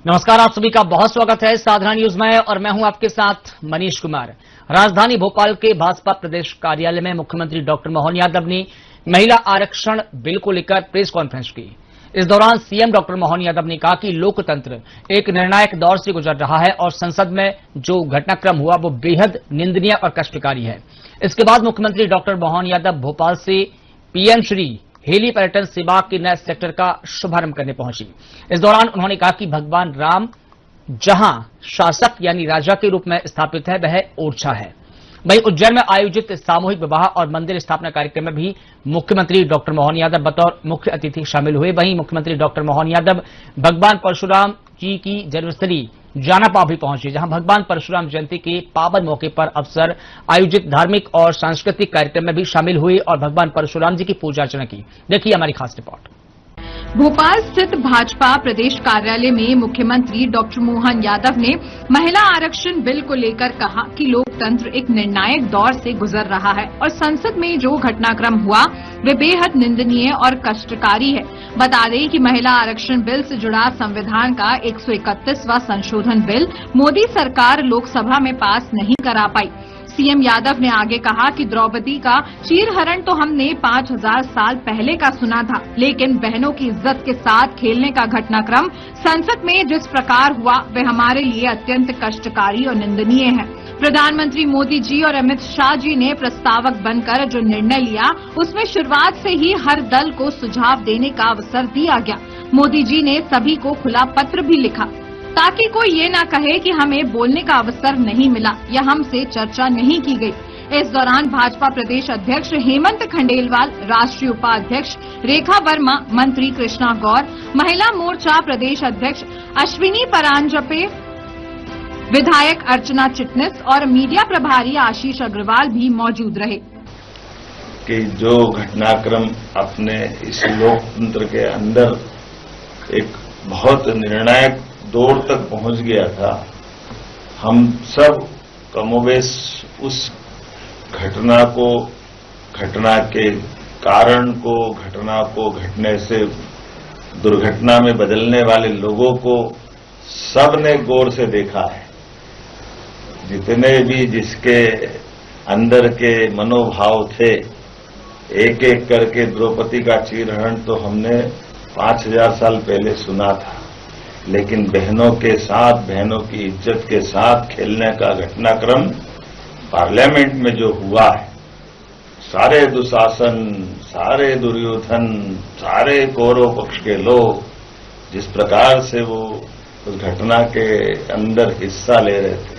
नमस्कार, आप सभी का बहुत स्वागत है साधारण न्यूज में और मैं हूं आपके साथ मनीष कुमार। राजधानी भोपाल के भाजपा प्रदेश कार्यालय में मुख्यमंत्री डॉक्टर मोहन यादव ने महिला आरक्षण बिल को लेकर प्रेस कॉन्फ्रेंस की। इस दौरान सीएम डॉक्टर मोहन यादव ने कहा कि लोकतंत्र एक निर्णायक दौर से गुजर रहा है और संसद में जो घटनाक्रम हुआ वो बेहद निंदनीय और कष्टकारी है। इसके बाद मुख्यमंत्री डॉक्टर मोहन यादव भोपाल से पीएम श्री हेली पर्यटन सेवा के नए सेक्टर का शुभारंभ करने पहुंची। इस दौरान उन्होंने कहा कि भगवान राम जहां शासक यानी राजा के रूप में स्थापित है वह ओरछा है। वहीं उज्जैन में आयोजित सामूहिक विवाह और मंदिर स्थापना कार्यक्रम में भी मुख्यमंत्री डॉक्टर मोहन यादव बतौर मुख्य अतिथि शामिल हुए। वहीं मुख्यमंत्री डॉक्टर मोहन यादव भगवान परशुराम जी की जन्मस्थली जानापा भी पहुंचे, जहां भगवान परशुराम जयंती के पावन मौके पर अवसर आयोजित धार्मिक और सांस्कृतिक कार्यक्रम में भी शामिल हुए और भगवान परशुराम जी की पूजा अर्चना की। देखिए हमारी खास रिपोर्ट। भोपाल स्थित भाजपा प्रदेश कार्यालय में मुख्यमंत्री डॉक्टर मोहन यादव ने महिला आरक्षण बिल को लेकर कहा कि लोकतंत्र एक निर्णायक दौर से गुजर रहा है और संसद में जो घटनाक्रम हुआ वे बेहद निंदनीय और कष्टकारी है। बता दें कि महिला आरक्षण बिल से जुड़ा संविधान का 131वां संशोधन बिल मोदी सरकार लोकसभा में पास नहीं करा पाई। सीएम यादव ने आगे कहा कि द्रौपदी का चीरहरण तो हमने 5000 साल पहले का सुना था, लेकिन बहनों की इज्जत के साथ खेलने का घटनाक्रम संसद में जिस प्रकार हुआ वह हमारे लिए अत्यंत कष्टकारी और निंदनीय है। प्रधानमंत्री मोदी जी और अमित शाह जी ने प्रस्तावक बनकर जो निर्णय लिया उसमें शुरुआत से ही हर दल को सुझाव देने का अवसर दिया गया। मोदी जी ने सभी को खुला पत्र भी लिखा ताकि कोई ये ना कहे कि हमें बोलने का अवसर नहीं मिला या हमसे चर्चा नहीं की गई। इस दौरान भाजपा प्रदेश अध्यक्ष हेमंत खंडेलवाल, राष्ट्रीय उपाध्यक्ष रेखा वर्मा, मंत्री कृष्णा गौर, महिला मोर्चा प्रदेश अध्यक्ष अश्विनी परांजपे, विधायक अर्चना चिटनिस और मीडिया प्रभारी आशीष अग्रवाल भी मौजूद रहे। कि जो घटनाक्रम अपने इस लोकतंत्र के अंदर एक बहुत निर्णायक दौर तक पहुंच गया था, हम सब कमोबेश उस घटना के कारण को, घटना को घटने से दुर्घटना में बदलने वाले लोगों को सबने गौर से देखा है। जितने भी जिसके अंदर के मनोभाव थे, एक एक करके द्रौपदी का चीरहरण तो हमने 5000 साल पहले सुना था, लेकिन बहनों के साथ, बहनों की इज्जत के साथ खेलने का घटनाक्रम पार्लियामेंट में जो हुआ है, सारे दुशासन, सारे दुर्योधन, सारे कौरव पक्ष के लोग जिस प्रकार से वो उस घटना के अंदर हिस्सा ले रहे थे,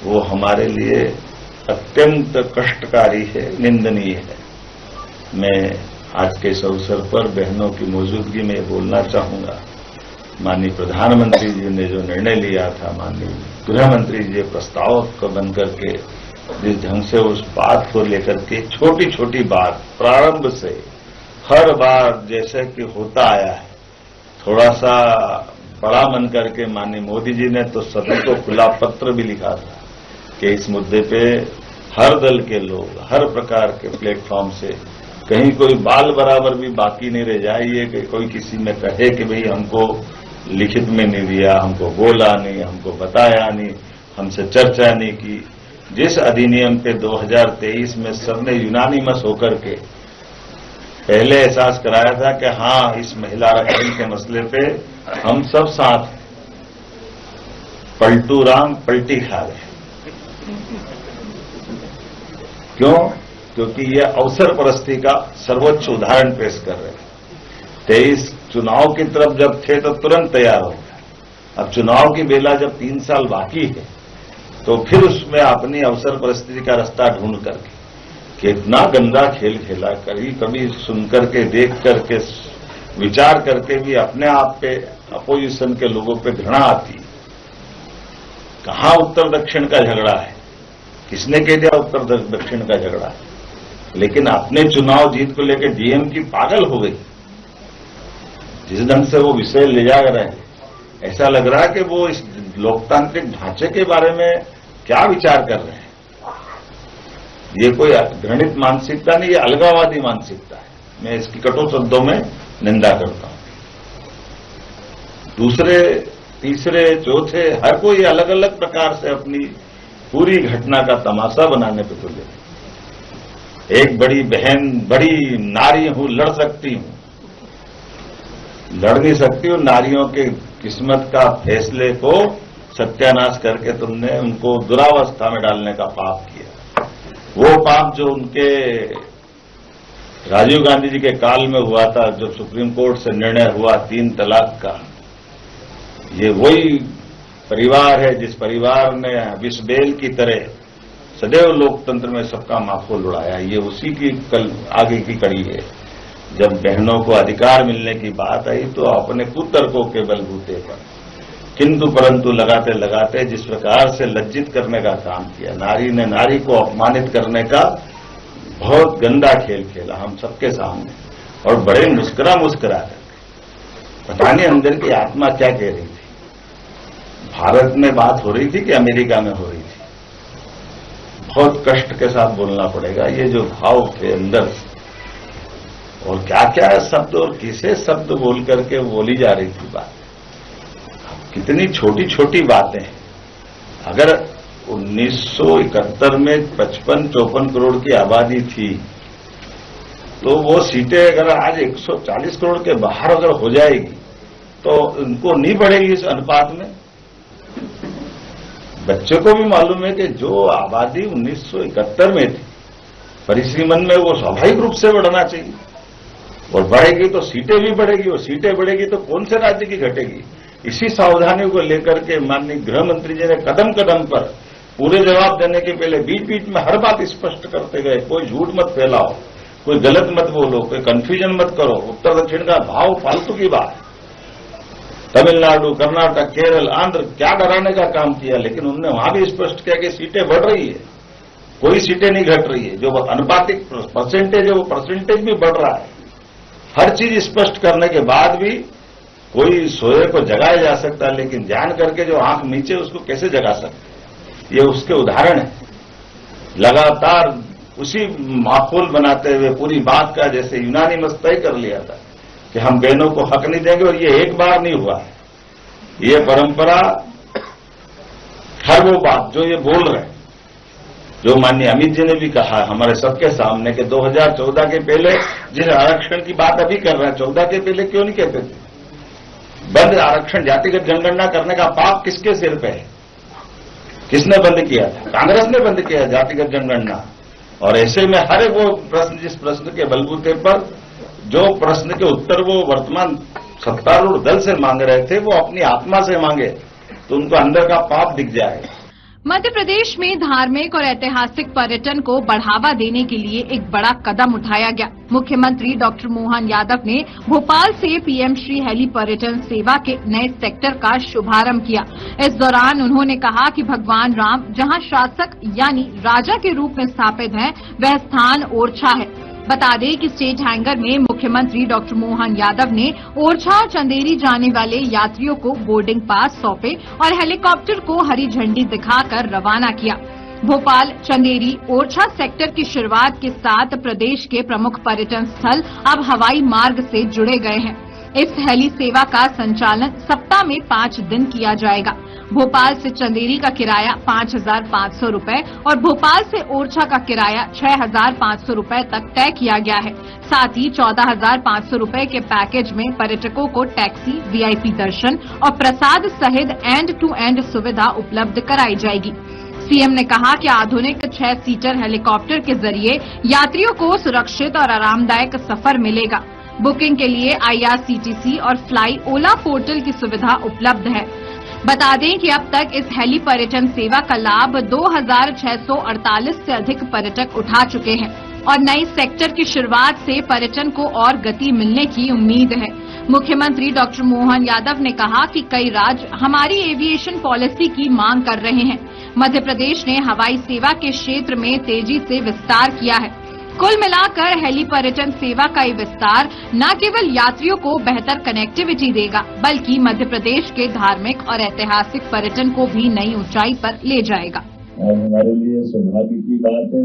वो हमारे लिए अत्यंत कष्टकारी है, निंदनीय है। मैं आज के इस अवसर पर बहनों की मौजूदगी में बोलना चाहूंगा। माननीय प्रधानमंत्री जी ने जो निर्णय लिया था, माननीय गृह मंत्री जी प्रस्तावक बनकर के जिस ढंग से उस बात को लेकर के छोटी छोटी बात प्रारंभ से हर बार जैसे कि होता आया है, थोड़ा सा बड़ा मन करके माननीय मोदी जी ने तो सभी को खुला पत्र भी लिखा था कि इस मुद्दे पे हर दल के लोग हर प्रकार के प्लेटफॉर्म से कहीं कोई बाल बराबर भी बाकी नहीं रह जाए, ये कि कोई किसी में कहे कि भाई हमको लिखित में नहीं दिया, हमको बोला नहीं, हमको बताया नहीं, हमसे चर्चा नहीं की। जिस अधिनियम पे 2023 में सबने यूनानिमस होकर के पहले एहसास कराया था कि हाँ, इस महिला आरक्षण के मसले पे हम सब साथ, पलटू राम पलटी खा रहे। क्यों? क्योंकि ये अवसर परस्ती का सर्वोच्च उदाहरण पेश कर रहे हैं। 23 चुनाव की तरफ जब थे तो तुरंत तैयार हो गए, अब चुनाव की बेला जब 3 साल बाकी है तो फिर उसमें अपनी अवसर परिस्थिति का रास्ता ढूंढ करके कितना गंदा खेल खेला, कभी सुन करके, देख करके, विचार करके भी अपने आप पे अपोजिशन के लोगों पे घृणा आती। कहां उत्तर दक्षिण का झगड़ा है? किसने कह दिया उत्तर दक्षिण का झगड़ा है? लेकिन अपने चुनाव जीत को लेकर डीएम की पागल हो गई। जिस ढंग से वो विषय ले जा रहे हैं, ऐसा लग रहा है कि वो इस लोकतांत्रिक ढांचे के बारे में क्या विचार कर रहे हैं। ये कोई घृणित मानसिकता नहीं, ये अलगाववादी मानसिकता है। मैं इसकी कठोर शब्दों में निंदा करता हूं। दूसरे तीसरे, चौथे, हर कोई अलग अलग प्रकार से अपनी पूरी घटना का तमाशा बनाने पे तुले। एक बड़ी बहन, बड़ी नारी हूं, लड़ सकती हूं, लड़ नहीं सकती हूं। नारियों के किस्मत का फैसले को सत्यानाश करके तुमने उनको दुरावस्था में डालने का पाप किया। वो पाप जो उनके राजीव गांधी जी के काल में हुआ था, जब सुप्रीम कोर्ट से निर्णय हुआ 3 तलाक का। ये वही परिवार है जिस परिवार ने विषबेल की तरह सदैव लोकतंत्र में सबका माखोल उड़ाया। ये उसी की कल आगे की कड़ी है। जब बहनों को अधिकार मिलने की बात आई तो अपने कुतर्कों के बलबूते पर, किंतु परंतु लगाते लगाते जिस प्रकार से लज्जित करने का काम किया, नारी ने नारी को अपमानित करने का बहुत गंदा खेल खेला हम सबके सामने, और बड़े मुस्कुरा करके। पता नहीं अंदर की आत्मा क्या कह रही थी। भारत में बात हो रही थी कि अमेरिका में हो रही थी? बहुत कष्ट के साथ बोलना पड़ेगा। ये जो भाव थे अंदर, और क्या क्या शब्द और किसे शब्द बोल करके बोली जा रही थी बात। कितनी छोटी छोटी बातें हैं। अगर 1971 में 55-54 करोड़ की आबादी थी, तो वो सीटें अगर आज 140 करोड़ के बाहर अगर हो जाएगी तो उनको नहीं बढ़ेगी इस अनुपात में। बच्चों को भी मालूम है कि जो आबादी 1971 में थी परिसीमन में, वो स्वाभाविक रूप से बढ़ना चाहिए, और बढ़ेगी तो सीटें भी बढ़ेगी, और सीटें बढ़ेगी तो कौन से राज्य की घटेगी। इसी सावधानियों को लेकर के माननीय गृह मंत्री जी ने कदम कदम पर पूरे जवाब देने के पहले बीच बीच में हर बात स्पष्ट करते गए। कोई झूठ मत फैलाओ, कोई गलत मत बोलो, कोई कंफ्यूजन मत करो। उत्तर दक्षिण का भाव फालतू की बात। तमिलनाडु, कर्नाटक, केरल, आंध्र, क्या डराने का काम किया, लेकिन उन्होंने वहां भी स्पष्ट किया कि सीटें बढ़ रही है, कोई सीटें नहीं घट रही है। जो अनुपातिक परसेंटेज है वो परसेंटेज भी बढ़ रहा है। हर चीज स्पष्ट करने के बाद भी कोई सोए को जगाया जा सकता है, लेकिन जान करके जो आंख नीचे उसको कैसे जगा सकते, ये उसके उदाहरण है। लगातार उसी माहौल बनाते हुए पूरी बात का जैसे यूनानिमस तय कर लिया था कि हम बहनों को हक नहीं देंगे, और ये एक बार नहीं हुआ है। ये परंपरा, हर वो बात जो ये बोल रहे हैं, जो माननीय अमित जी ने भी कहा हमारे सबके सामने कि 2014 के पहले जिस आरक्षण की बात अभी कर रहे हैं, 14 के पहले क्यों नहीं कहते थे? बंद आरक्षण, जातिगत जनगणना करने का पाप किसके सिर पे है? किसने बंद किया था? कांग्रेस ने बंद किया जातिगत जनगणना। और ऐसे में हर एक वो प्रश्न, जिस प्रश्न के बलबूते पर जो प्रश्न के उत्तर वो वर्तमान सत्तारूढ़ दल से मांग रहे थे, वो अपनी आत्मा से मांगे तो उनको अंदर का पाप दिख जाएगा। मध्य प्रदेश में धार्मिक और ऐतिहासिक पर्यटन को बढ़ावा देने के लिए एक बड़ा कदम उठाया गया। मुख्यमंत्री डॉक्टर मोहन यादव ने भोपाल से पीएम श्री हेली पर्यटन सेवा के नए सेक्टर का शुभारंभ किया। इस दौरान उन्होंने कहा कि भगवान राम जहां शासक यानी राजा के रूप में स्थापित हैं, वह स्थान ओरछा है। बता दें कि स्टेट हैंगर में मुख्यमंत्री डॉक्टर मोहन यादव ने ओरछा चंदेरी जाने वाले यात्रियों को बोर्डिंग पास सौंपे और हेलीकॉप्टर को हरी झंडी दिखाकर रवाना किया। भोपाल चंदेरी ओरछा सेक्टर की शुरुआत के साथ प्रदेश के प्रमुख पर्यटन स्थल अब हवाई मार्ग से जुड़े गए हैं। इस हेली सेवा का संचालन सप्ताह में 5 दिन किया जाएगा। भोपाल से चंदेरी का किराया 5,500 रूपये और भोपाल से ओरछा का किराया 6,500 रूपये तक तय किया गया है। साथ ही 14,500 रूपये के पैकेज में पर्यटकों को टैक्सी, वीआईपी दर्शन और प्रसाद सहित एंड टू एंड सुविधा उपलब्ध कराई जाएगी। सीएम ने कहा कि आधुनिक 6 सीटर हेलीकॉप्टर के जरिए यात्रियों को सुरक्षित और आरामदायक सफर मिलेगा। बुकिंग के लिए IRCTC और फ्लाई ओला पोर्टल की सुविधा उपलब्ध है। बता दें कि अब तक इस हेली पर्यटन सेवा का लाभ 2,648 से अधिक पर्यटक उठा चुके हैं और नई सेक्टर की शुरुआत से पर्यटन को और गति मिलने की उम्मीद है। मुख्यमंत्री डॉक्टर मोहन यादव ने कहा कि कई राज्य हमारी एविएशन पॉलिसी की मांग कर रहे हैं। मध्य प्रदेश ने हवाई सेवा के क्षेत्र में तेजी से विस्तार किया है। कुल मिलाकर हेली पर्यटन सेवा का ये विस्तार न केवल यात्रियों को बेहतर कनेक्टिविटी देगा, बल्कि मध्य प्रदेश के धार्मिक और ऐतिहासिक पर्यटन को भी नई ऊंचाई पर ले जाएगा। और हमारे लिए सौभाग्य की बात है।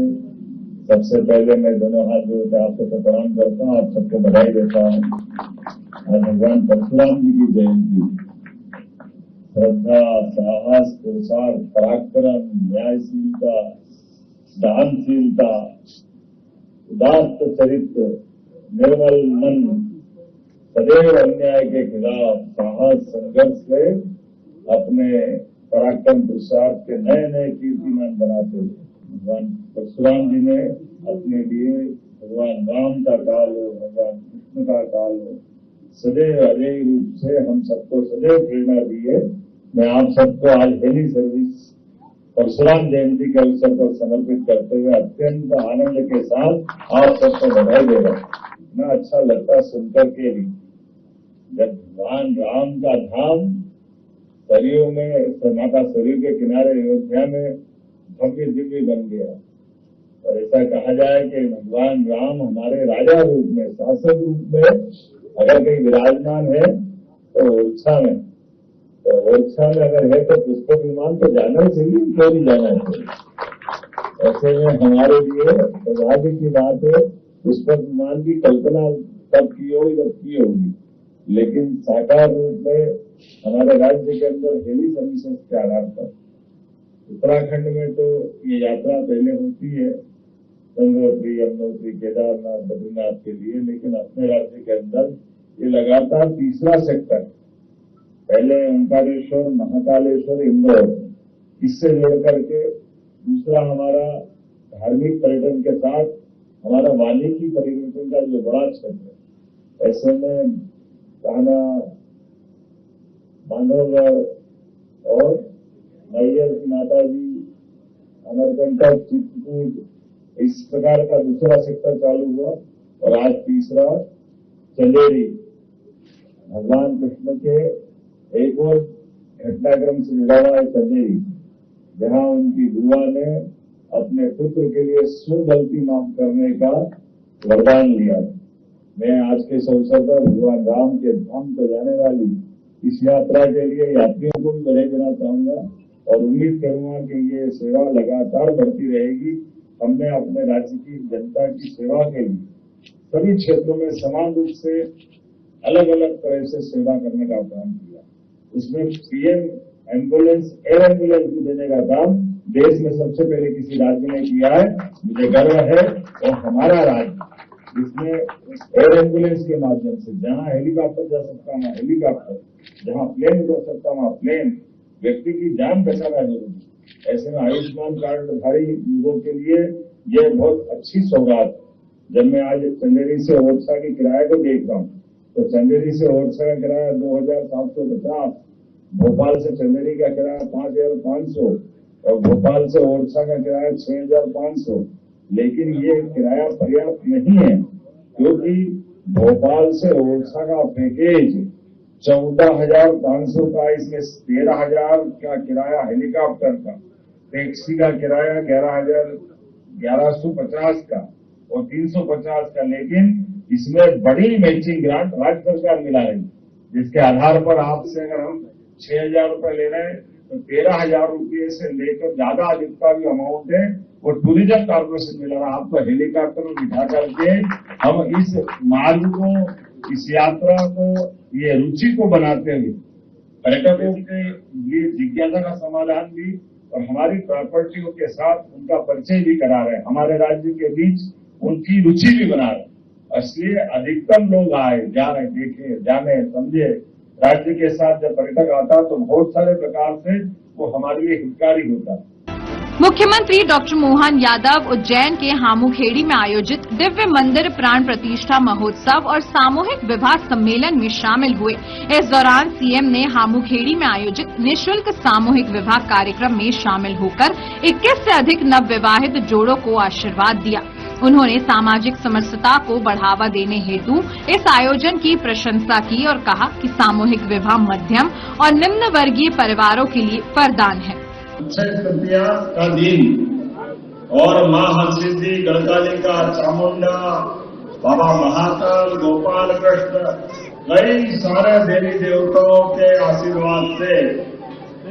सबसे पहले मैं दोनों हाथ जोड़कर आप सबको प्रणाम करता हूँ, आप सबको बधाई देता हूँ। और भगवान परशुराम जी की जयंती श्रद्धा, साहस, पुरुषार्थ, पराक्रम, न्यायशीलता, दानशीलता, उदात्त चरित्र, निर्मल मन, सदैव अन्याय के खिलाफ साहस संघर्ष से अपने पराक्रम पुरुषार्थ के नए नए कीर्तिमान बनाते हुए भगवान परशुराम जी ने अपने लिए भगवान राम का काल हो, भगवान कृष्ण का काल हो, सदैव अजय रूप से हम सबको सदैव प्रेरणा दी है। मैं आप सबको आज हेली सर्विस परशुराम जयंती के अवसर पर समर्पित करते हुए अत्यंत आनंद के साथ आप सबको बधाई दे रहा हूं। इतना अच्छा लगता सुनकर के भी जब भगवान राम का धाम सरयू में, माता सरयू के किनारे अयोध्या में भव्य दिव्य बन गया। और ऐसा कहा जाए कि भगवान राम हमारे राजा रूप में, शासक रूप में अगर कहीं विराजमान है तो ओरछा में, तो ओरछा में अगर है तो पुष्पक विमान तो जाना ही चाहिए, क्यों नहीं जाना चाहिए। ऐसे में हमारे लिए सौभाग्य की बात है, पुष्पक विमान की कल्पना तब की होगी जब की होगी, लेकिन साकार रूप में हमारे राज्य के अंदर हेली सर्विसेज के आधार पर उत्तराखंड में तो ये यात्रा पहले होती है गंगोत्री, यमुनोत्री, केदारनाथ, बद्रीनाथ के लिए, लेकिन अपने राज्य के अंदर ये लगातार तीसरा सेक्टर, पहले ओंकारेश्वर, महाकालेश्वर, इंदौर, इससे जोड़ करके दूसरा हमारा धार्मिक पर्यटन के साथ हमारा वाल्मीकि पर्यटन का जो बड़ा क्षेत्र है, ऐसे में कान्हा, बांधवगढ़ और मैयर की माता जी, अमरकंटक, चित्रकूट, इस प्रकार का दूसरा सेक्टर चालू हुआ। और आज तीसरा चंदेरी, भगवान कृष्ण के एक और घटनाक्रम से जुड़ा हुआ है चंदेरी, जहां उनकी बुआ ने अपने पुत्र के लिए 100 गलती माफ करने का वरदान लिया। मैं आज के इस अवसर पर भगवान राम के धाम को जाने वाली इस यात्रा के लिए यात्रियों को भी बधाई देना चाहूंगा और उम्मीद करूंगा कि ये सेवा लगातार बढ़ती रहेगी। हमने अपने राज्य की जनता की सेवा के लिए सभी क्षेत्रों में समान रूप से अलग अलग तरह से सेवा करने का काम किया। उसमें पीएम एम्बुलेंस, एयर एम्बुलेंस भी देने का काम देश में सबसे पहले किसी राज्य ने किया है। मुझे गर्व है और हमारा राज्य इसमें एयर एम्बुलेंस के माध्यम से जहां हेलीकॉप्टर जा सकता वहां हेलीकॉप्टर, जहां प्लेन उतर सकता वहां प्लेन, व्यक्ति की जान बचाना जरूरी। ऐसे में आयुष्मान कार्डधारी लोगों के लिए यह बहुत अच्छी सौगात। जब मैं आज चंदेरी से ओरछा की किराए को देख रहा हूँ तो चंदेरी से ओरछा का किराया 2750, भोपाल से चंदेरी का किराया 5500 और भोपाल से ओरछा का किराया 6500। लेकिन ये किराया पर्याप्त नहीं है, क्योंकि भोपाल से ओरछा का पैकेज 14,500 का, इसमें 13,000 का किराया हेलीकॉप्टर का, टैक्सी का किराया 1150 का और 350 का। लेकिन इसमें बड़ी मैचिंग ग्रांट राज्य सरकार मिला है, जिसके आधार पर आपसे अगर हम 6,000 रुपए ले रहे हैं तो 13,000 रुपये से लेकर ज्यादा जितना भी अमाउंट है वो टूरिज्म कॉर्पोरेशन मिला रहा। आपको हेलीकॉप्टर में बिठा करके हम इस मार्ग को, इस यात्रा को, ये रुचि को बनाते हुए पर्यटकों के लिए जिज्ञासा का समाधान भी और हमारी प्रॉपर्टियों के साथ उनका परिचय भी करा रहे हैं, हमारे राज्य के बीच उनकी रुचि भी बना रहे। इसलिए अधिकतम लोग आए, जा रहे, देखे, जाने, समझे। राज्य के साथ जब पर्यटक आता तो बहुत सारे प्रकार से वो हमारे लिए हितकारी होता है। मुख्यमंत्री डॉक्टर मोहन यादव उज्जैन के हामुखेड़ी में आयोजित दिव्य मंदिर प्राण प्रतिष्ठा महोत्सव और सामूहिक विवाह सम्मेलन में शामिल हुए। इस दौरान सीएम ने हामुखेड़ी में आयोजित निःशुल्क सामूहिक विवाह कार्यक्रम में शामिल होकर 21 से अधिक नवविवाहित जोड़ों को आशीर्वाद दिया। उन्होंने सामाजिक समरसता को बढ़ावा देने हेतु इस आयोजन की प्रशंसा की और कहा कि सामूहिक विवाह मध्यम और निम्न वर्गीय परिवारों के लिए वरदान है। अक्षय तृतीया का दिन और माँ हरसिद्धि, गढ़कालिका, चामुंडा, बाबा महाकाल, गोपाल कृष्ण, कई सारे देवी देवताओं के आशीर्वाद से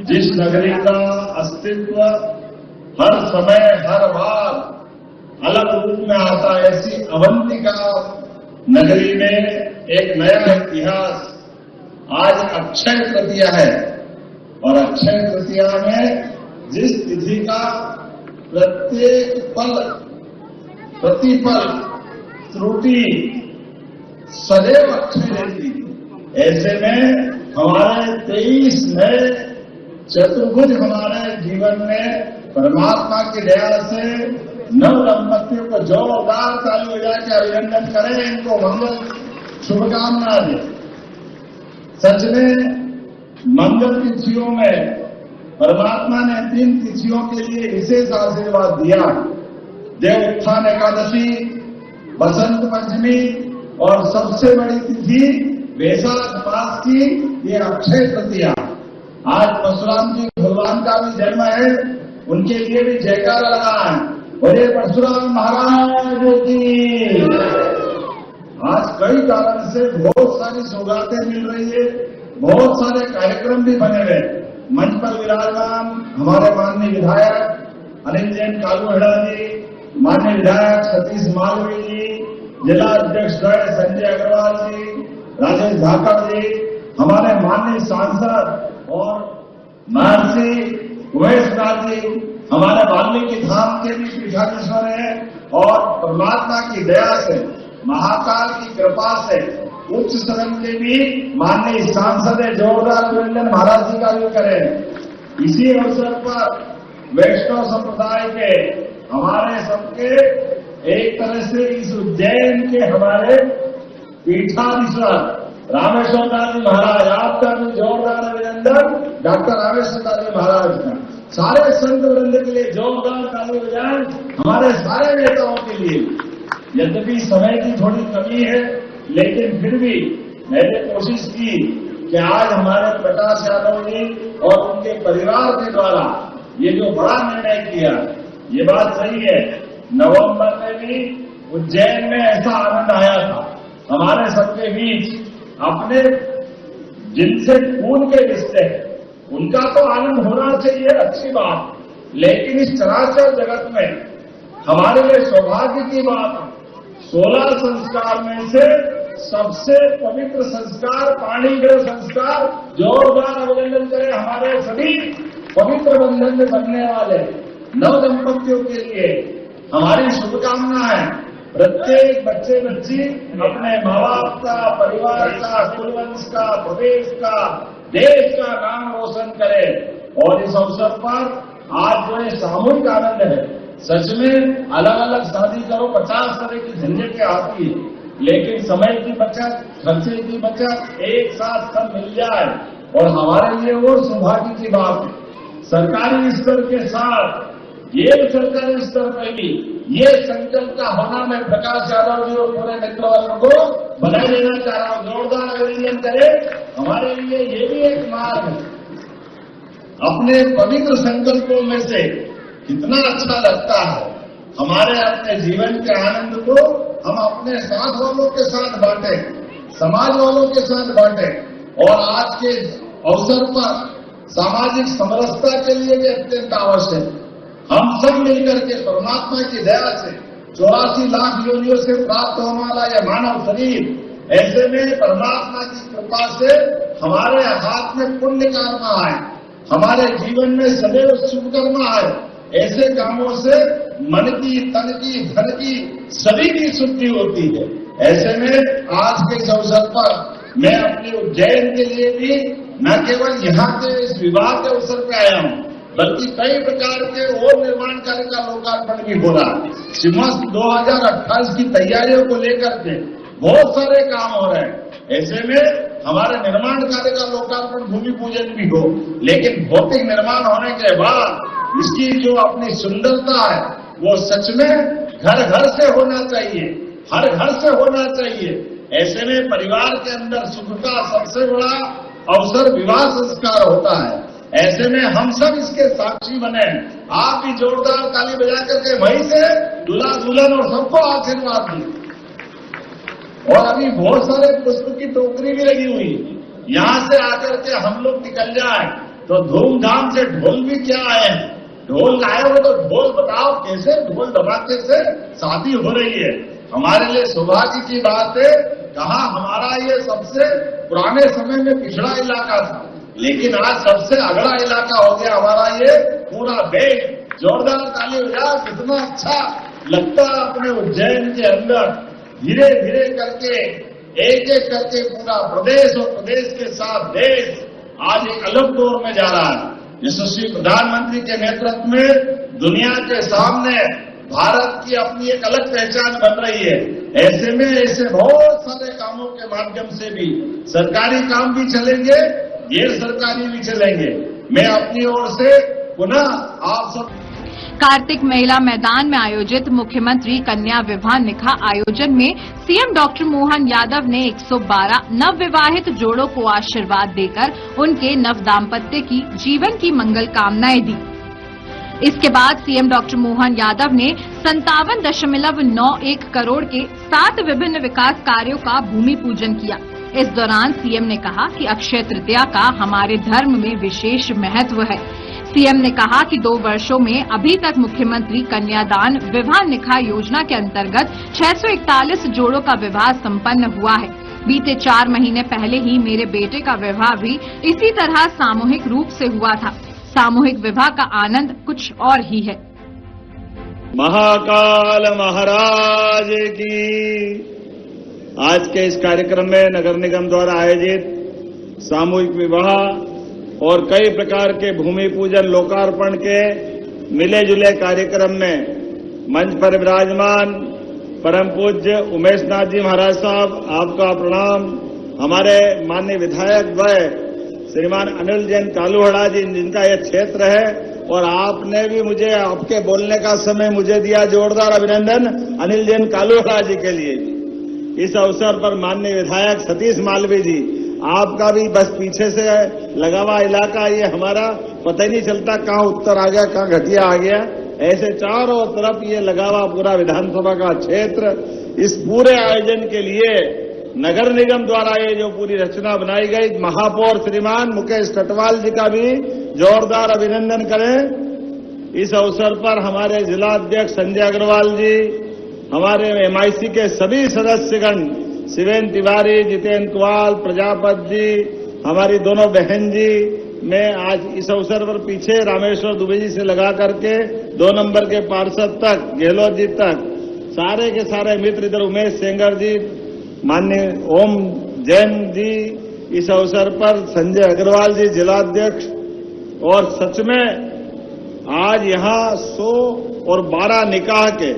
जिस नगरी का अस्तित्व हर समय हर बार अलग रूप में आता है, ऐसी अवंतिका नगरी में एक नया इतिहास। आज अक्षय तृतीया है और अक्षय तृतीया में जिस तिथि का प्रत्येक पल प्रतिपल त्रुटि सदैव अक्षय रहती थी, ऐसे में हमारे 23 नए चतुर्भुज हमारे जीवन में परमात्मा की दया से नव दंपतियों को जोरदार ताली बजा के अभिनंदन करें, इनको मंगल शुभकामना दें। सच में मंगल तिथियों में परमात्मा ने 3 तिथियों के लिए विशेष आशीर्वाद दिया। देव उत्थान एकादशी, बसंत पंचमी और सबसे बड़ी तिथि वैशाख मास की ये अक्षय तृतीया। आज परशुराम जी भगवान का भी जन्म है, उनके लिए भी जयकारा लगा है, बोले परशुराम महाराज की। आज कई कारण से बहुत सारी सौगातें मिल रही है, बहुत सारे कार्यक्रम भी बने हुए। मंच पर विराजमान हमारे माननीय विधायक अनिल जैन कालूहेड़ा जी, माननीय विधायक सतीश मालवीय जी, जिला अध्यक्ष संजय अग्रवाल जी, राजेश धाकड़ जी, हमारे माननीय सांसद और महर्षि उमेश नाथ जी, हमारे वाल्मीकि धाम के भी पीठाधीश्वर हैं और परमात्मा की दया से, महाकाल की कृपा से उच्च सदन के भी माननीय सांसद जोरदार अभिनंदन महाराज जी का भी करें। इसी अवसर पर वैष्णव संप्रदाय के हमारे सबके एक तरह से इस उज्जैन के हमारे पीठाधीश्वर रामेश्वर दास जी महाराज, आपका भी जोरदार अभिनंदन डॉक्टर रामेश्वर दास जी महाराज का। सारे संत वृंद के लिए जोरदार ताली बजाएं, हमारे सारे नेताओं के लिए। यद्यपि समय की थोड़ी कमी है, लेकिन फिर भी मैंने कोशिश की कि आज हमारे प्रकाश यादव जी और उनके परिवार के द्वारा ये जो बड़ा निर्णय किया, ये बात सही है। नवंबर में भी उज्जैन में ऐसा आनंद आया था, हमारे सबके बीच अपने जिनसे खून के रिश्ते हैं उनका तो आनंद होना चाहिए, अच्छी बात, लेकिन इस चराचर जगत में हमारे लिए सौभाग्य की बात, 16 संस्कार में से सबसे पवित्र संस्कार पाणिग्रह संस्कार, जोरदार अभिनंदन करें हमारे सभी पवित्र बंधन में बनने वाले नव दंपतियों के लिए हमारी शुभकामना है। प्रत्येक बच्चे बच्ची अपने माँ बाप का, परिवार का, कुलवंश का, प्रदेश का, देश का नाम रोशन करे। और इस अवसर पर आज जो ये सामूहिक आनंद है, सच में अलग अलग शादी करो 50 तरह की झंझटें आती है, लेकिन समय की बचत, खर्चे की बचत, एक साथ सब मिल जाए और हमारे लिए वो सौभाग्य की बात है। सरकारी स्तर के साथ ये सरकारी स्तर पर भी ये संकल्प का होना मैं प्रकाश यादव जी और पूरे मित्रवर्ग को बधाई देना चाह रहा हूं। जोरदार अभिनंदन करें, हमारे लिए ये भी एक मार्ग है। अपने पवित्र संकल्पों में से कितना अच्छा लगता है, हमारे अपने जीवन के आनंद को हम अपने साथ वालों के साथ बांटे, समाज वालों के साथ बांटे। और आज के अवसर पर सामाजिक समरसता के लिए भी अत्यंत आवश्यक। हम सब मिलकर के परमात्मा की दया से 84 लाख योनियों से प्राप्त होने वाला यह मानव शरीर, ऐसे में परमात्मा की कृपा से हमारे हाथ में पुण्य कर्म आए, हमारे जीवन में सदैव शुभ कर्म आए। ऐसे कामों से मन की, तन की, धन की, सभी की शुद्धि होती है। ऐसे में आज के इस अवसर पर मैं अपने उज्जैन के लिए भी न केवल यहाँ के इस विवाह के अवसर पर आया हूँ, बल्कि कई प्रकार के और निर्माण कार्य का लोकार्पण भी हो रहा है। सिंहस्थ 2028 की तैयारियों को लेकर के बहुत सारे काम हो रहे हैं। ऐसे में हमारे निर्माण कार्य का लोकार्पण, भूमि पूजन भी हो, लेकिन भौतिक निर्माण होने के बाद इसकी जो अपनी सुंदरता है वो सच में घर घर से होना चाहिए, हर घर से होना चाहिए। ऐसे में परिवार के अंदर सुख का सबसे बड़ा अवसर विवाह संस्कार होता है। ऐसे में हम सब इसके साक्षी बने। आप भी जोरदार ताली बजा करके वहीं से दूल्हा दुल्हन और सबको आशीर्वाद दें। और अभी बहुत सारे पुष्प की टोकरी भी लगी हुई, यहां से आकर के हम लोग निकल जाए तो धूमधाम से ढोल भी क्या आए हैं, ढोल लाए हो तो ढोल बताओ कैसे ढोल धमाके से शादी हो रही है। हमारे लिए सौभाग्य की बात है, कहा हमारा ये सबसे पुराने समय में पिछड़ा इलाका था, लेकिन आज सबसे अगला इलाका हो गया हमारा ये पूरा देश। जोरदार ताली बजाओ, कितना अच्छा लगता है अपने उज्जैन के अंदर धीरे धीरे करके एक एक करके पूरा प्रदेश और प्रदेश के साथ देश आज एक अलग दौर में जा रहा है। यशस्वी प्रधानमंत्री के नेतृत्व में दुनिया के सामने भारत की अपनी एक अलग पहचान बन रही है। ऐसे में ऐसे बहुत सारे कामों के माध्यम से भी सरकारी काम भी चलेंगे, गैर सरकारी भी चलेंगे। मैं अपनी ओर से पुनः आप सब कार्तिक महिला मैदान में आयोजित मुख्यमंत्री कन्या विवाह निकाह आयोजन में सीएम डॉक्टर मोहन यादव ने 112 नवविवाहित जोड़ों को आशीर्वाद देकर उनके नव दाम्पत्य की जीवन की मंगल कामनाएं दी। इसके बाद सीएम डॉक्टर मोहन यादव ने 57.91 करोड़ के 7 विभिन्न विकास कार्यों का भूमि पूजन किया। इस दौरान सीएम ने कहा कि अक्षय तृतीया का हमारे धर्म में विशेष महत्व है। सीएम ने कहा कि 2 वर्षों में अभी तक मुख्यमंत्री कन्यादान विवाह निकाह योजना के अंतर्गत 641 जोड़ों का विवाह संपन्न हुआ है। बीते 4 महीने पहले ही मेरे बेटे का विवाह भी इसी तरह सामूहिक रूप से हुआ था। सामूहिक विवाह का आनंद कुछ और ही है। महाकाल महाराज की। आज के इस कार्यक्रम में नगर निगम द्वारा आयोजित सामूहिक विवाह और कई प्रकार के भूमि पूजन लोकार्पण के मिले जुले कार्यक्रम में मंच पर विराजमान परम पूज्य उमेश नाथ जी महाराज साहब, आपका प्रणाम। हमारे माननीय विधायक द्वय श्रीमान अनिल जैन कालूहड़ा जी, जिनका यह क्षेत्र है, और आपने भी मुझे आपके बोलने का समय मुझे दिया, जोरदार अभिनंदन अनिल जैन कालूहड़ा जी के लिए भी। इस अवसर पर माननीय विधायक सतीश मालवीय जी, आपका भी बस पीछे से लगा हुआ इलाका, ये हमारा पता ही नहीं चलता कहाँ उत्तर आ गया कहाँ घटिया आ गया, ऐसे चारों तरफ ये लगा हुआ पूरा विधानसभा का क्षेत्र। इस पूरे आयोजन के लिए नगर निगम द्वारा ये जो पूरी रचना बनाई गई, महापौर श्रीमान मुकेश कटवाल जी का भी जोरदार अभिनंदन करें। इस अवसर पर हमारे जिलाध्यक्ष संजय अग्रवाल जी, हमारे एमआईसी के सभी सदस्यगण शिवेन तिवारी, जितेंद्र कुमार, प्रजापत जी, हमारी दोनों बहन जी, मैं आज इस अवसर पर पीछे रामेश्वर दुबे जी से लगा करके 2 नंबर के पार्षद तक, गहलोत जी तक, सारे के सारे मित्र, इधर उमेश सेंगर जी, माननीय ओम जैन जी, इस अवसर पर संजय अग्रवाल जी जिलाध्यक्ष। और सच में आज यहाँ 100 और 12 निकाह के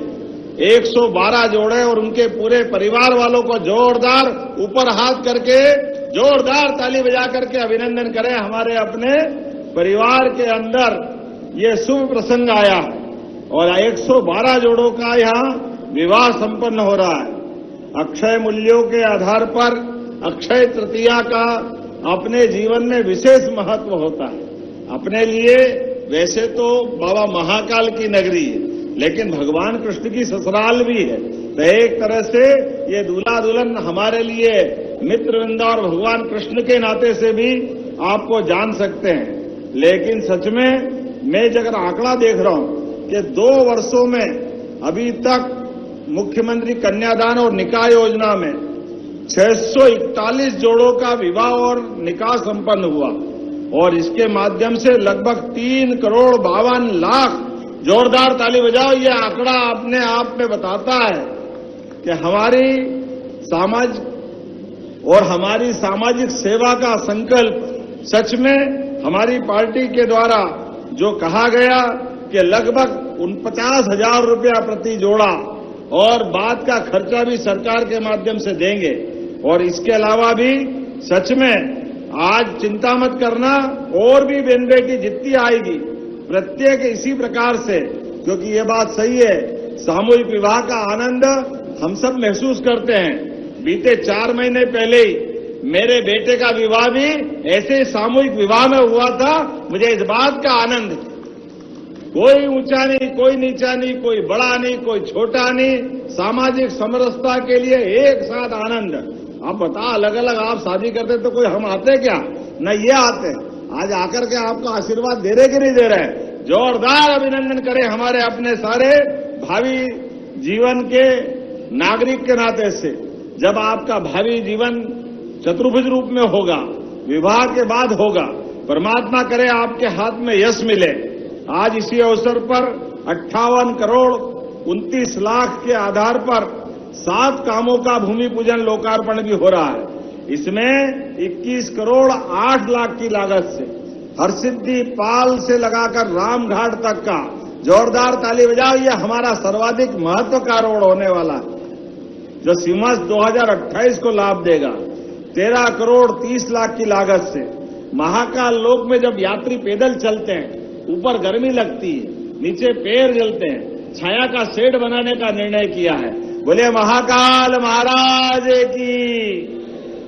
112 जोड़े और उनके पूरे परिवार वालों को जोरदार ऊपर हाथ करके जोरदार ताली बजा करके अभिनंदन करें। हमारे अपने परिवार के अंदर ये शुभ प्रसंग आया और 112 जोड़ों का यहाँ विवाह संपन्न हो रहा है। अक्षय मूल्यों के आधार पर अक्षय तृतीया का अपने जीवन में विशेष महत्व होता है। अपने लिए वैसे तो बाबा महाकाल की नगरी है, लेकिन भगवान कृष्ण की ससुराल भी है, तो एक तरह से ये दूल्हा दुल्हन हमारे लिए मित्रवृंदा और भगवान कृष्ण के नाते से भी आपको जान सकते हैं। लेकिन सच में मैं अगर आंकड़ा देख रहा हूं कि 2 वर्षों में अभी तक मुख्यमंत्री कन्यादान और निकाह योजना में 641 जोड़ों का विवाह और निकाह संपन्न हुआ और इसके माध्यम से लगभग 3 करोड़ 52 लाख, जोरदार ताली बजाओ, ये आंकड़ा अपने आप में बताता है कि हमारी समाज और हमारी सामाजिक सेवा का संकल्प सच में हमारी पार्टी के द्वारा जो कहा गया कि लगभग 49,000 रुपया प्रति जोड़ा और बाद का खर्चा भी सरकार के माध्यम से देंगे। और इसके अलावा भी सच में आज चिंता मत करना, और भी बहन बेटी जितनी आएगी प्रत्येक इसी प्रकार से, क्योंकि ये बात सही है, सामूहिक विवाह का आनंद हम सब महसूस करते हैं। बीते 4 महीने पहले ही मेरे बेटे का विवाह भी ऐसे सामूहिक विवाह में हुआ था। मुझे इस बात का आनंद, कोई ऊंचा नहीं, कोई नीचा नहीं, कोई बड़ा नहीं, कोई छोटा नहीं, सामाजिक समरसता के लिए एक साथ आनंद। आप बता, अलग अलग आप शादी करते तो कोई हम आते क्या? न ये आते। आज आकर के आपको आशीर्वाद दे रहे कि नहीं दे रहे? जोरदार अभिनंदन करें हमारे अपने सारे भावी जीवन के नागरिक के नाते से। जब आपका भावी जीवन चतुर्भुज रूप में होगा, विवाह के बाद होगा, परमात्मा करे आपके हाथ में यश मिले। आज इसी अवसर पर 58 करोड़ 29 लाख के आधार पर 7 कामों का भूमि पूजन लोकार्पण भी हो रहा है। इसमें 21 करोड़ 8 लाख की लागत से हरसिद्धि पाल से लगाकर रामघाट तक का जोरदार ताली बजाओ, ये हमारा सर्वाधिक महत्व का रोड होने वाला है जो सीमस 2028 को लाभ देगा। 13 करोड़ 30 लाख की लागत से महाकाल लोक में जब यात्री पैदल चलते हैं, ऊपर गर्मी लगती है, नीचे पैर जलते हैं, छाया का शेड बनाने का निर्णय किया है। बोले महाकाल महाराज की।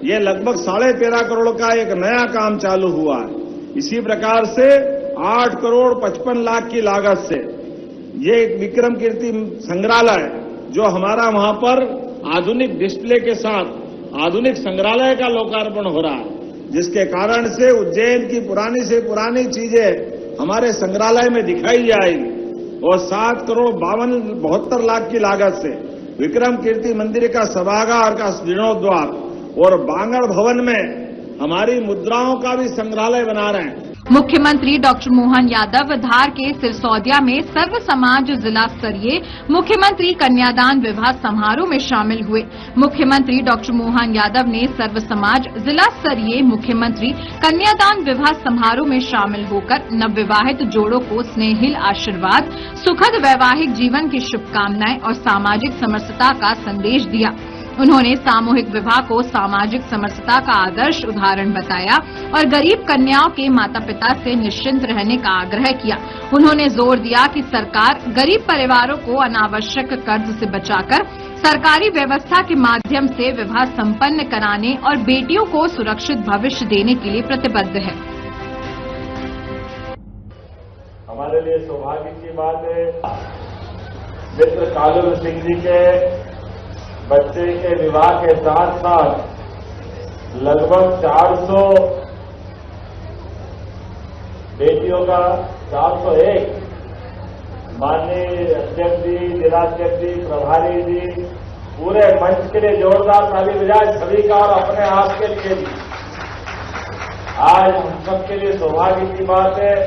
ये लगभग 13.5 करोड़ का एक नया काम चालू हुआ है। इसी प्रकार से 8 करोड़ 55 लाख की लागत से ये एक विक्रम कीर्ति संग्रहालय जो हमारा वहां पर आधुनिक डिस्प्ले के साथ आधुनिक संग्रहालय का लोकार्पण हो रहा है, जिसके कारण से उज्जैन की पुरानी से पुरानी चीजें हमारे संग्रहालय में दिखाई जाएगी। और 7 करोड़ 72 लाख की लागत से विक्रम कीर्ति मंदिर का सभागार का जीर्णोद्वार और बांगड़ भवन में हमारी मुद्राओं का भी संग्रहालय बना रहे हैं। मुख्यमंत्री डॉक्टर मोहन यादव धार के सिरसौदिया में सर्व समाज जिला स्तरीय मुख्यमंत्री कन्यादान विवाह समारोह में शामिल हुए। मुख्यमंत्री डॉक्टर मोहन यादव ने सर्व समाज जिला स्तरीय मुख्यमंत्री कन्यादान विवाह समारोह में शामिल होकर नवविवाहित जोड़ों को स्नेहिल आशीर्वाद, सुखद वैवाहिक जीवन की शुभकामनाएं और सामाजिक समरसता का संदेश दिया। उन्होंने सामूहिक विवाह को सामाजिक समरसता का आदर्श उदाहरण बताया और गरीब कन्याओं के माता पिता से निश्चिंत रहने का आग्रह किया। उन्होंने जोर दिया कि सरकार गरीब परिवारों को अनावश्यक कर्ज से बचाकर सरकारी व्यवस्था के माध्यम से विवाह संपन्न कराने और बेटियों को सुरक्षित भविष्य देने के लिए प्रतिबद्ध है। हमारे लिए सौभाग्य की बात है, मित्र कालू सिंह जी के बच्चे के विवाह के साथ साथ लगभग 400 बेटियों का 401 माननीय अध्यक्ष जी, जिलाध्यक्ष जी, प्रभारी जी, पूरे मंच के लिए जोरदार ताली बजाए सभी का और अपने आप के लिए भी। आज हम सबके लिए सौभाग्य की बात है,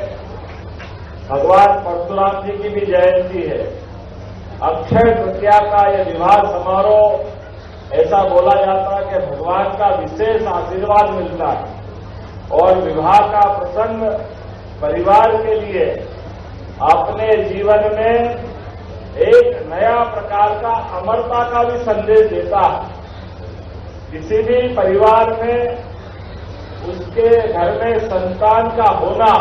भगवान परशुराम जी की भी जयंती है। अक्षय तृतीया का यह विवाह समारोह, ऐसा बोला जाता है कि भगवान का विशेष आशीर्वाद मिलता है और विवाह का प्रसंग परिवार के लिए अपने जीवन में एक नया प्रकार का अमरता का भी संदेश देता है। किसी भी परिवार में उसके घर में संतान का होना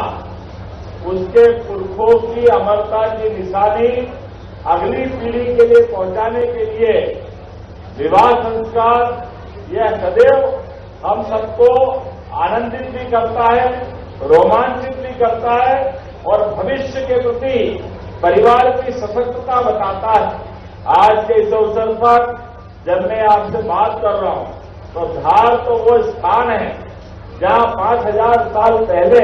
उसके पुरखों की अमरता की निशानी अगली पीढ़ी के लिए पहुंचाने के लिए विवाह संस्कार यह सदैव हम सबको आनंदित भी करता है, रोमांचित भी करता है और भविष्य के प्रति परिवार की सशक्तता बताता है। आज के इस अवसर पर जब मैं आपसे बात कर रहा हूं तो धार तो वो स्थान है जहां 5000 साल पहले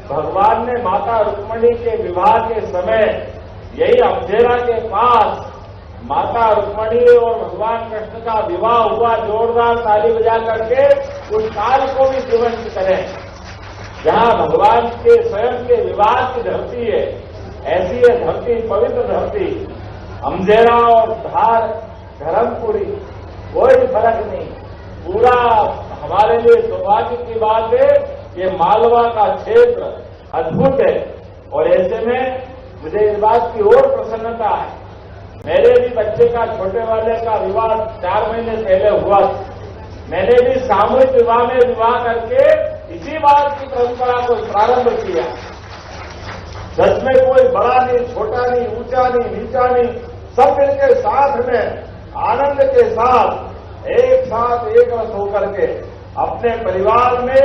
भगवान ने माता रुक्मिणी के विवाह के समय यही अमझेरा के पास माता रुक्मिणी और भगवान कृष्ण का विवाह हुआ। जोरदार ताली बजा करके उस काल को भी जीवंत करें जहां भगवान के स्वयं के विवाह की धरती है। ऐसी है धरती, पवित्र धरती अमझेरा और धार धर्मपुरी, कोई फर्क नहीं। पूरा हमारे लिए सौभाग्य की बात है, ये मालवा का क्षेत्र अद्भुत है और ऐसे में मुझे इस बात की और प्रसन्नता है, मेरे भी बच्चे का छोटे वाले का विवाह 4 महीने पहले हुआ। मैंने भी सामूहिक विवाह में विवाह करके इसी बात की परंपरा को प्रारंभ किया। सच में कोई बड़ा नहीं, छोटा नहीं, ऊंचा नहीं, नीचा नहीं, सब मिलकर साथ में आनंद के साथ एक रस होकर के अपने परिवार में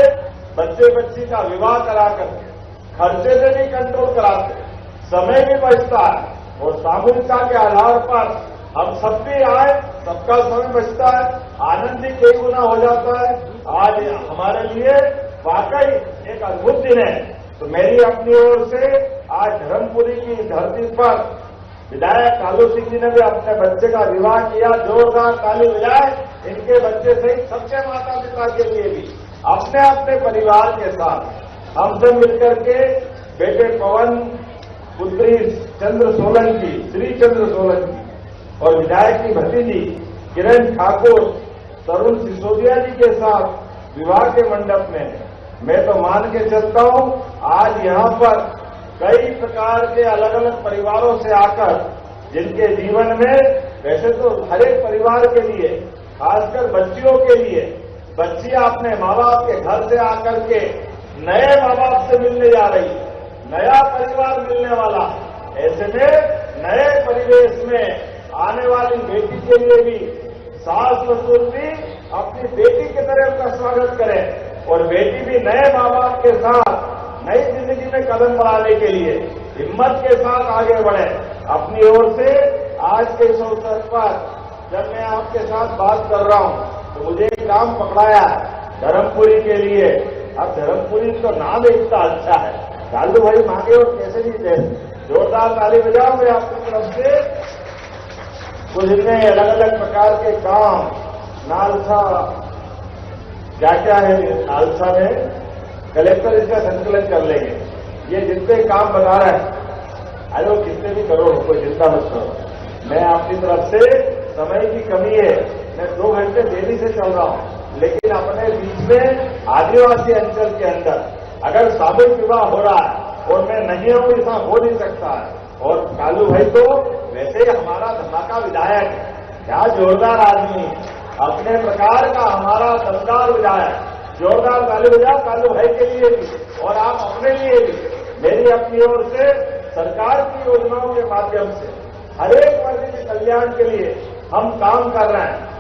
बच्चे बच्ची का विवाह करा करके खर्चे से भी कंट्रोल कराते, समय भी बचता है और सामूहिकता के आधार पर हम सब भी आए, सबका समय बचता है, आनंद भी कई गुना हो जाता है। आज हमारे लिए वाकई एक अद्भुत दिन है। तो मेरी अपनी ओर से आज धर्मपुरी की धरती पर विधायक कालू सिंह जी ने भी अपने बच्चे का विवाह किया। जोरदार ताली बजाए इनके बच्चे सहित सबके माता पिता के लिए भी, अपने अपने परिवार के साथ। हम सब मिलकर के बेटे पवन, पुत्री चंद्र सोलंकी, श्री चंद्र सोलंकी और विधायक की भतीजी किरण ठाकुर तरुण सिसोदिया जी के साथ विवाह के मंडप में मैं तो मान के चलता हूं, आज यहां पर कई प्रकार के अलग अलग परिवारों से आकर जिनके जीवन में वैसे तो हर एक परिवार के लिए, खासकर बच्चियों के लिए, बच्चियां अपने माँ बाप के घर से आकर के नए माँ बाप से मिलने जा रही, नया परिवार मिलने वाला, ऐसे में नए परिवेश में आने वाली बेटी के लिए भी सास ससुर भी अपनी बेटी की तरह उनका स्वागत करें और बेटी भी नए माँ बाप के साथ नई जिंदगी में कदम बढ़ाने के लिए हिम्मत के साथ आगे बढ़े। अपनी ओर से आज के इस अवसर पर जब मैं आपके साथ बात कर रहा हूं तो मुझे एक काम पकड़ाया धर्मपुरी के लिए। अब धर्मपुरी तो नाम इतना अच्छा है, लालू भाई मांगे और कैसे नहीं दे, जोरदार ताली बजाओ मैं आपकी तरफ से। कुछ इतने अलग अलग प्रकार के काम नालसा क्या क्या है, नालसा में कलेक्टर इसका संकलन कर लेंगे। ये जितने काम बता रहे हैं, अरे वो कितने भी करो, कोई चिंता मत करो। मैं आपकी तरफ से, समय की कमी है, मैं 2 घंटे देरी से चल रहा हूं, लेकिन अपने बीच में आदिवासी अंचल के अंदर अगर सामूहिक विवाह हो रहा है और मैं नहीं हूं, ऐसा हो नहीं सकता है। और कालू भाई तो वैसे ही हमारा धमाका विधायक है, क्या जोरदार आदमी, अपने प्रकार का हमारा दमदार विधायक। जोरदार ताली बजाओ कालू भाई के लिए भी और आप अपने लिए भी। मेरी अपनी ओर से सरकार की योजनाओं के माध्यम से हर एक वर्ग के कल्याण के लिए हम काम कर रहे हैं।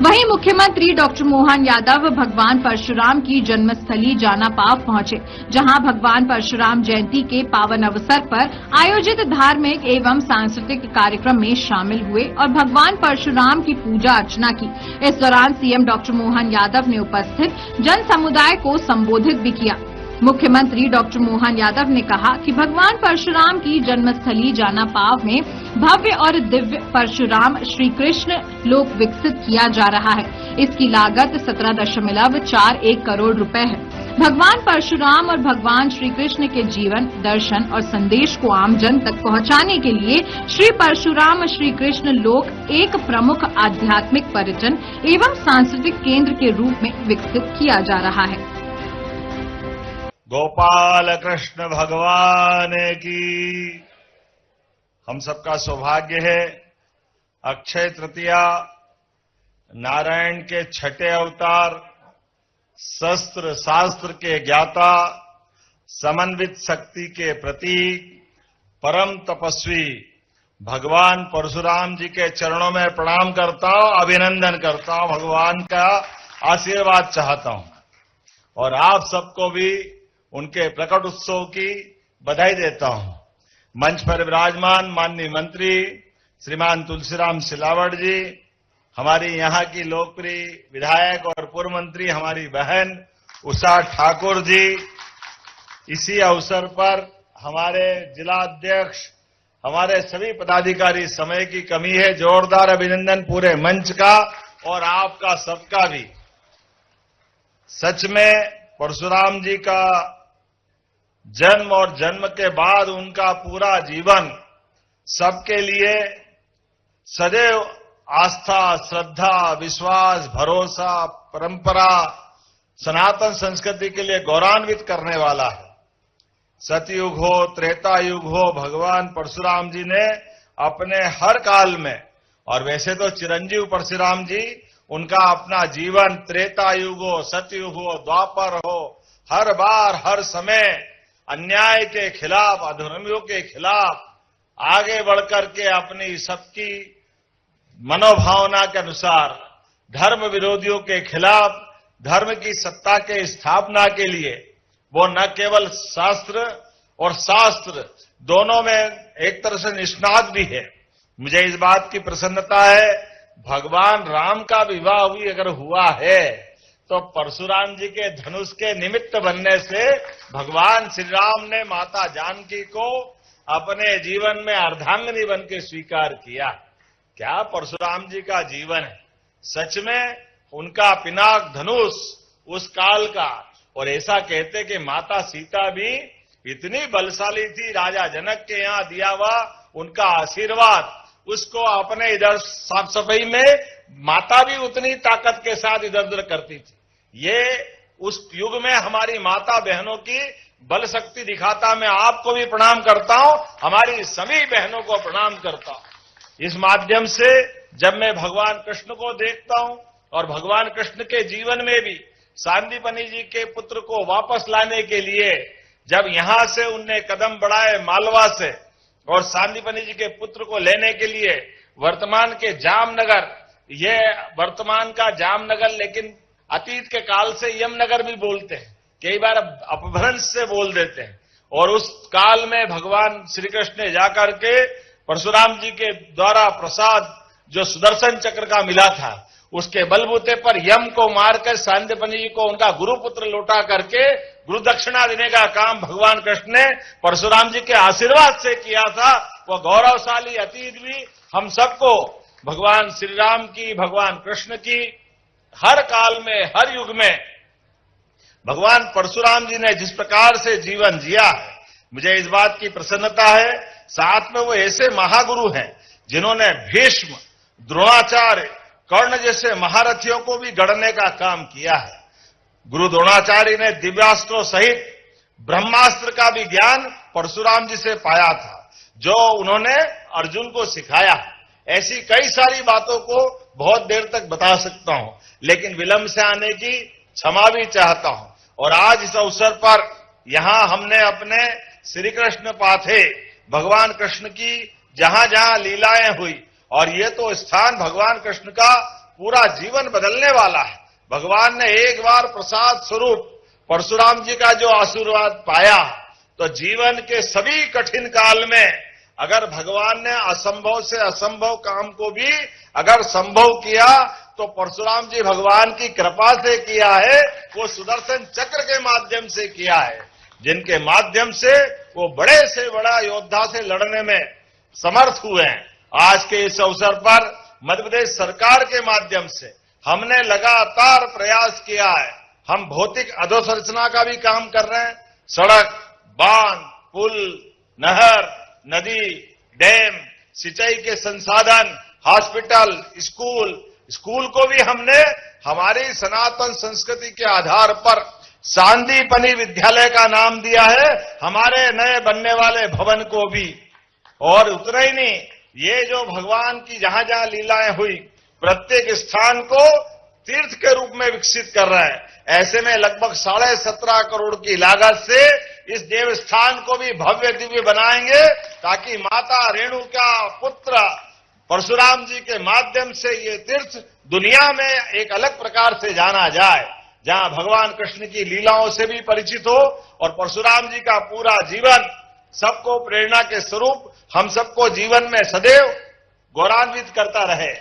वहीं मुख्यमंत्री डॉक्टर मोहन यादव भगवान परशुराम की जन्मस्थली जानापाव पहुंचे, जहां भगवान परशुराम जयंती के पावन अवसर पर आयोजित धार्मिक एवं सांस्कृतिक कार्यक्रम में शामिल हुए और भगवान परशुराम की पूजा अर्चना की। इस दौरान सीएम डॉक्टर मोहन यादव ने उपस्थित जन समुदाय को संबोधित भी किया। मुख्यमंत्री डॉक्टर मोहन यादव ने कहा कि भगवान परशुराम की जन्मस्थली जानापाव में भव्य और दिव्य परशुराम श्री कृष्ण लोक विकसित किया जा रहा है। इसकी लागत 17.41 करोड़ रुपए है। भगवान परशुराम और भगवान श्री कृष्ण के जीवन, दर्शन और संदेश को आमजन तक पहुंचाने के लिए श्री परशुराम श्री कृष्ण लोक एक प्रमुख आध्यात्मिक पर्यटन एवं सांस्कृतिक केंद्र के रूप में विकसित किया जा रहा है। गोपाल कृष्ण भगवान की। हम सबका सौभाग्य है, अक्षय तृतीया नारायण के छठे अवतार, शस्त्र शास्त्र के ज्ञाता, समन्वित शक्ति के प्रतीक, परम तपस्वी भगवान परशुराम जी के चरणों में प्रणाम करता हूं, अभिनंदन करता हूं, भगवान का आशीर्वाद चाहता हूं और आप सबको भी उनके प्रकट उत्सव की बधाई देता हूं। मंच पर विराजमान माननीय मंत्री श्रीमान तुलसीराम सिलावट जी, हमारी यहां की लोकप्रिय विधायक और पूर्व मंत्री हमारी बहन उषा ठाकुर जी, इसी अवसर पर हमारे जिला अध्यक्ष, हमारे सभी पदाधिकारी, समय की कमी है, जोरदार अभिनंदन पूरे मंच का और आपका सबका भी। सच में परशुराम जी का जन्म और जन्म के बाद उनका पूरा जीवन सबके लिए सदैव आस्था, श्रद्धा, विश्वास, भरोसा, परंपरा, सनातन संस्कृति के लिए गौरवान्वित करने वाला है। सतयुग हो, त्रेता युग हो, भगवान परशुराम जी ने अपने हर काल में, और वैसे तो चिरंजीव परशुराम जी, उनका अपना जीवन त्रेता युग हो, सतयुग हो, द्वापर हो, हर बार हर समय अन्याय के खिलाफ, अधर्मियों के खिलाफ आगे बढ़कर के अपनी सबकी मनोभावना के अनुसार धर्म विरोधियों के खिलाफ धर्म की सत्ता के स्थापना के लिए वो न केवल शास्त्र और शास्त्र दोनों में एक तरह से निष्णात भी है। मुझे इस बात की प्रसन्नता है, भगवान राम का विवाह भी अगर हुआ है तो परशुराम जी के धनुष के निमित्त बनने से भगवान श्री राम ने माता जानकी को अपने जीवन में अर्धांगिनी बन के स्वीकार किया। क्या परशुराम जी का जीवन है, सच में उनका पिनाक धनुष उस काल का और ऐसा कहते कि माता सीता भी इतनी बलशाली थी, राजा जनक के यहां दिया हुआ उनका आशीर्वाद उसको अपने इधर साफ सफाई में माता भी उतनी ताकत के साथ इधर उधर करती थी। ये उस युग में हमारी माता बहनों की बल शक्ति दिखाता। मैं आपको भी प्रणाम करता हूं, हमारी सभी बहनों को प्रणाम करता हूं। इस माध्यम से जब मैं भगवान कृष्ण को देखता हूं और भगवान कृष्ण के जीवन में भी सांदीपनि जी के पुत्र को वापस लाने के लिए जब यहां से उनने कदम बढ़ाए मालवा से और सांदीपनि जी के पुत्र को लेने के लिए वर्तमान के जामनगर, ये वर्तमान का जामनगर लेकिन अतीत के काल से यमनगर भी बोलते हैं, कई बार अपभ्रंश से बोल देते हैं। और उस काल में भगवान श्री कृष्ण ने जाकर के परशुराम जी के द्वारा प्रसाद जो सुदर्शन चक्र का मिला था उसके बलबूते पर यम को मारकर सांदीपनि जी को उनका गुरुपुत्र लौटा करके गुरु दक्षिणा देने का काम भगवान कृष्ण ने परशुराम जी के आशीर्वाद से किया था। वो गौरवशाली अतीत भी हम सबको भगवान श्री राम की, भगवान कृष्ण की हर काल में, हर युग में भगवान परशुराम जी ने जिस प्रकार से जीवन जिया है, मुझे इस बात की प्रसन्नता है। साथ में वो ऐसे महागुरु हैं जिन्होंने भीष्म, द्रोणाचार्य, कर्ण जैसे महारथियों को भी गढ़ने का काम किया है। गुरु द्रोणाचार्य ने दिव्यास्त्रों सहित ब्रह्मास्त्र का भी ज्ञान परशुराम जी से पाया था, जो उन्होंने अर्जुन को सिखाया। ऐसी कई सारी बातों को बहुत देर तक बता सकता हूं, लेकिन विलंब से आने की क्षमा भी चाहता हूं। और आज इस अवसर पर यहां हमने अपने श्री कृष्ण पाथे भगवान कृष्ण की जहां जहां लीलाएं हुई, और ये तो स्थान भगवान कृष्ण का पूरा जीवन बदलने वाला है। भगवान ने एक बार प्रसाद स्वरूप परशुराम जी का जो आशीर्वाद पाया, तो जीवन के सभी कठिन काल में अगर भगवान ने असंभव से असंभव काम को भी अगर संभव किया तो परशुराम जी भगवान की कृपा से किया है। वो सुदर्शन चक्र के माध्यम से किया है, जिनके माध्यम से वो बड़े से बड़ा योद्धा से लड़ने में समर्थ हुए हैं। आज के इस अवसर पर मध्य प्रदेश सरकार के माध्यम से हमने लगातार प्रयास किया है। हम भौतिक अधोसंरचना का भी काम कर रहे हैं, सड़क, बांध, पुल, नहर, नदी, डैम, सिंचाई के संसाधन, हॉस्पिटल, स्कूल को भी हमने हमारी सनातन संस्कृति के आधार पर सांदीपनि विद्यालय का नाम दिया है, हमारे नए बनने वाले भवन को भी। और उतना ही नहीं, ये जो भगवान की जहां जहां लीलाएं हुई, प्रत्येक स्थान को तीर्थ के रूप में विकसित कर रहा है। ऐसे में लगभग 17.5 करोड़ की लागत से इस देवस्थान को भी भव्य दिव्य बनाएंगे, ताकि माता रेणु का पुत्र परशुराम जी के माध्यम से ये तीर्थ दुनिया में एक अलग प्रकार से जाना जाए, जहां भगवान कृष्ण की लीलाओं से भी परिचित हो और परशुराम जी का पूरा जीवन सबको प्रेरणा के स्वरूप हम सबको जीवन में सदैव गौरवान्वित करता रहे।